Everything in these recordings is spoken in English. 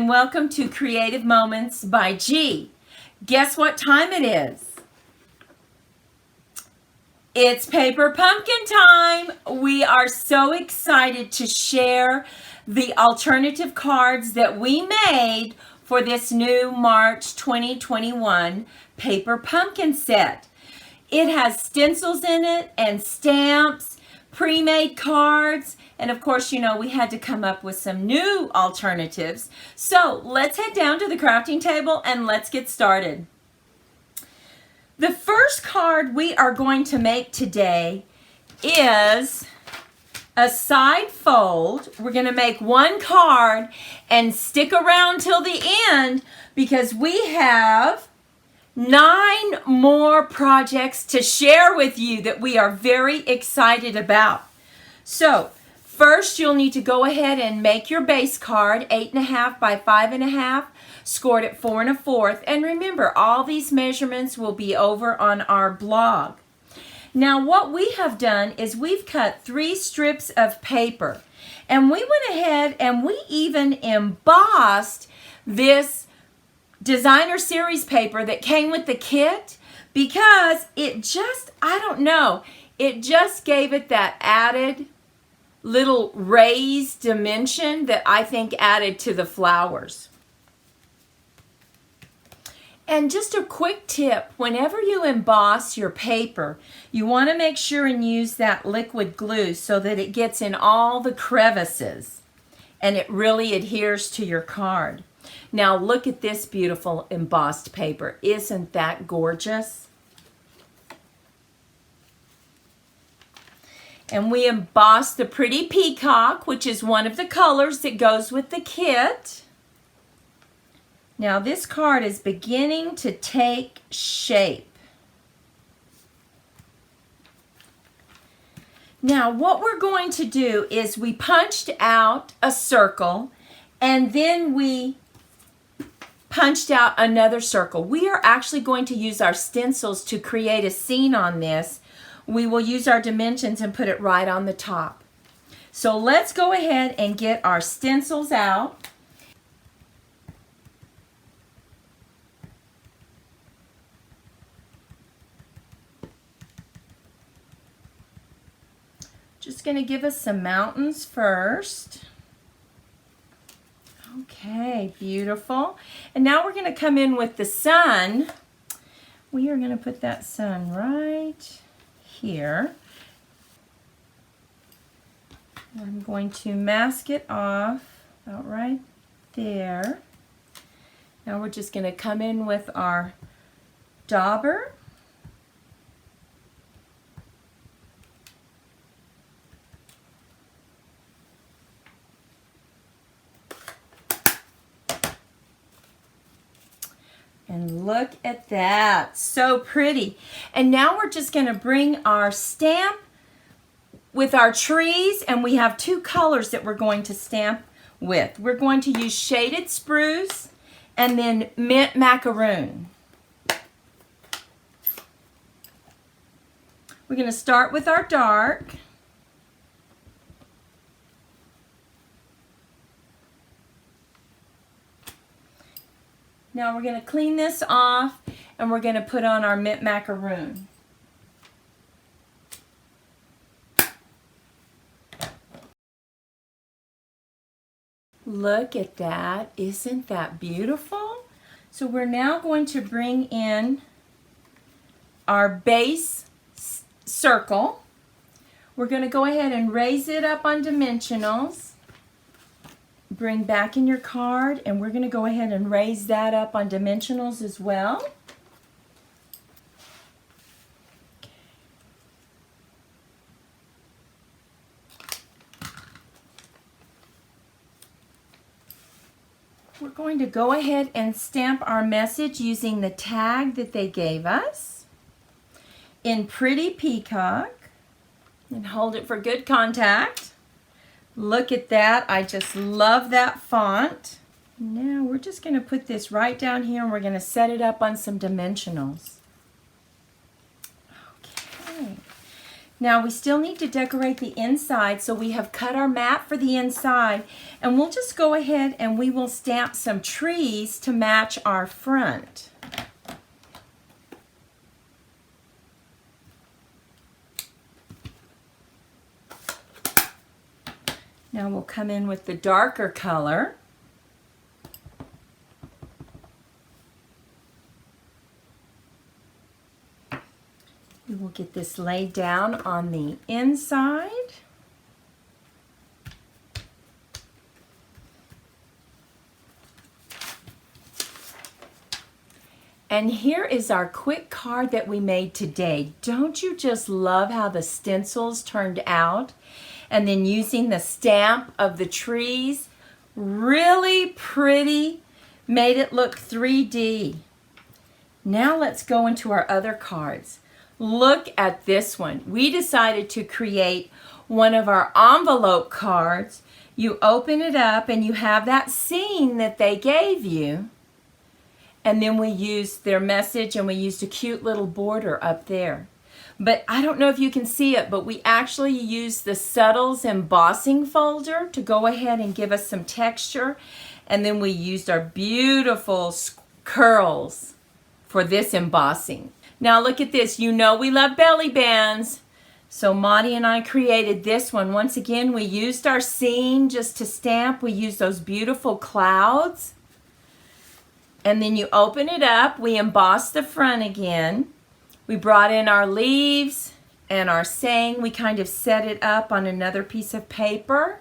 and welcome to Creative Moments by G. Guess what time it is? It's Paper Pumpkin time. We are so excited to share the alternative cards that we made for this new March 2021 Paper Pumpkin set. It has stencils in it and stamps, pre-made cards, and of course, you know, we had to come up with some new alternatives. So let's head down to the crafting table and let's get started. The first card we are going to make today is a side fold. We're going to make one card and stick around till the end because we have 9 more projects to share with you that we are very excited about. So first, you'll need to go ahead and make your base card, 8.5 by 5.5, scored at 4 1/4. And remember, all these measurements will be over on our blog. Now, what we have done is we've cut 3 strips of paper, and we went ahead and we even embossed this designer series paper that came with the kit because it just, I don't know, it just gave it that added little raised dimension that I think added to the flowers. And just a quick tip, whenever you emboss your paper, you want to make sure and use that liquid glue so that it gets in all the crevices and it really adheres to your card. Now look at this beautiful embossed paper. Isn't that gorgeous? And we embossed the pretty peacock, which is one of the colors that goes with the kit. Now this card is beginning to take shape. Now what we're going to do is we punched out a circle and then we punched out another circle. We are actually going to use our stencils to create a scene on this. We will use our dimensions and put it right on the top. So let's go ahead and get our stencils out. Just going to give us some mountains first. Okay, beautiful. And now we're going to come in with the sun. We are going to put that sun right here. I'm going to mask it off about right there. Now we're just going to come in with our dauber. And look at that, so pretty. And now we're just going to bring our stamp with our trees, and we have 2 colors that we're going to stamp with. We're going to use shaded spruce and then mint macaroon. We're going to start with our dark. Now we're going to clean this off and we're going to put on our mint macaroon. Look at that. Isn't that beautiful? So we're now going to bring in our base circle. We're going to go ahead and raise it up on dimensionals. Bring back in your card, and we're going to go ahead and raise that up on dimensionals as well. We're going to go ahead and stamp our message using the tag that they gave us in Pretty Peacock, and hold it for good contact. Look at that. I just love that font. Now we're just going to put this right down here and we're going to set it up on some dimensionals. Okay. Now we still need to decorate the inside, so we have cut our mat for the inside, and we'll just go ahead and we will stamp some trees to match our front. Now we'll come in with the darker color. We will get this laid down on the inside. And here is our quick card that we made today. Don't you just love how the stencils turned out? And then using the stamp of the trees, really pretty, made it look 3D. Now let's go into our other cards. Look at this one. We decided to create one of our envelope cards. You open it up and you have that scene that they gave you. And then we used their message and we used a cute little border up there. But I don't know if you can see it, but we actually used the Subtles embossing folder to go ahead and give us some texture. And then we used our beautiful curls for this embossing. Now look at this. You know we love belly bands. So Maudie and I created this one. Once again, we used our scene just to stamp. We used those beautiful clouds. And then you open it up. We embossed the front again. We brought in our leaves and our saying. We kind of set it up on another piece of paper.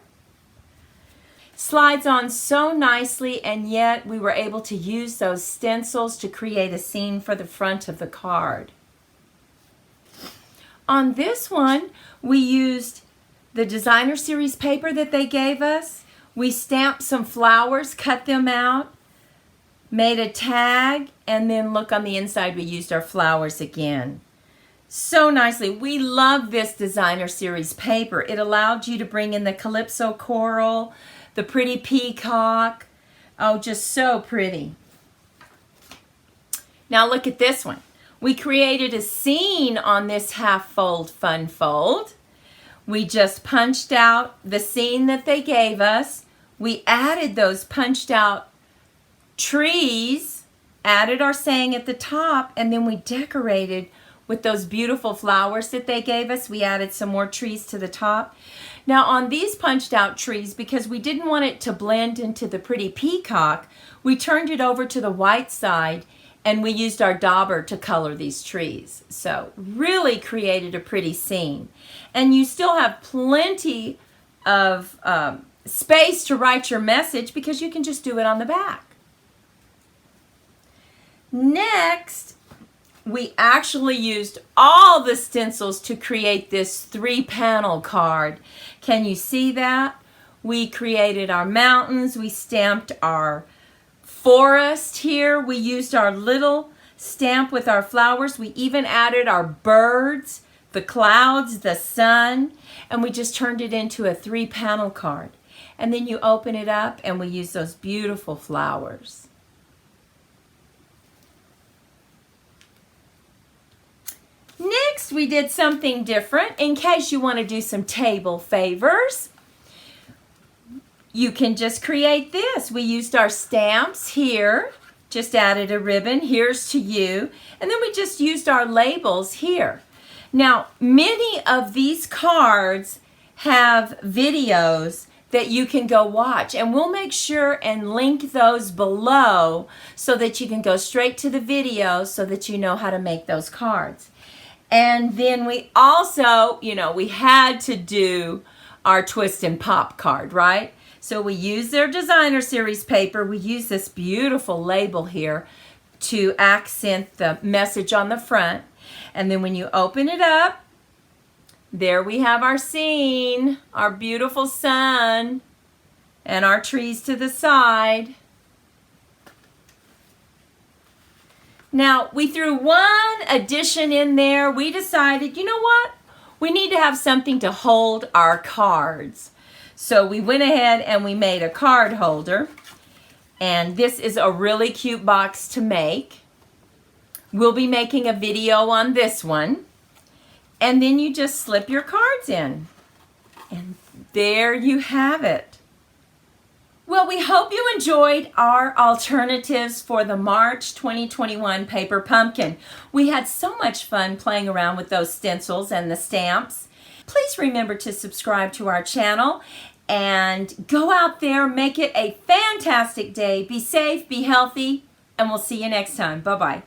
Slides on so nicely, and yet we were able to use those stencils to create a scene for the front of the card. On this one, we used the designer series paper that they gave us. We stamped some flowers, cut them out, made a tag, and then look on the inside, we used our flowers again. So nicely. We love this designer series paper. It allowed you to bring in the calypso coral, the pretty peacock. Oh, just so pretty. Now look at this one. We created a scene on this half fold fun fold. We just punched out the scene that they gave us. We added those punched out trees, added our saying at the top, and then we decorated with those beautiful flowers that they gave us. We added some more trees to the top. Now on these punched out trees, because we didn't want it to blend into the pretty peacock, we turned it over to the white side and we used our dauber to color these trees. So really created a pretty scene. And you still have plenty of space to write your message because you can just do it on the back. Next, we actually used all the stencils to create this 3-panel card. Can you see that? We created our mountains. We stamped our forest here. We used our little stamp with our flowers. We even added our birds, the clouds, the sun, and we just turned it into a 3-panel card. And then you open it up and we use those beautiful flowers. Next, we did something different in case you want to do some table favors. You can just create this. We used our stamps here, just added a ribbon, here's to you, and then we just used our labels here. Now, many of these cards have videos that you can go watch, and we'll make sure and link those below so that you can go straight to the video so that you know how to make those cards. And then we also, we had to do our twist and pop card, right? So we used their designer series paper. We used this beautiful label here to accent the message on the front. And then when you open it up, there we have our scene, our beautiful sun, and our trees to the side. Now, we threw one addition in there. We decided, you know what? We need to have something to hold our cards. So we went ahead and we made a card holder. And this is a really cute box to make. We'll be making a video on this one. And then you just slip your cards in. And there you have it. Well, we hope you enjoyed our alternatives for the March 2021 paper pumpkin. We had so much fun playing around with those stencils and the stamps. Please remember to subscribe to our channel and go out there, make it a fantastic day. Be safe, be healthy, and we'll see you next time. Bye-bye.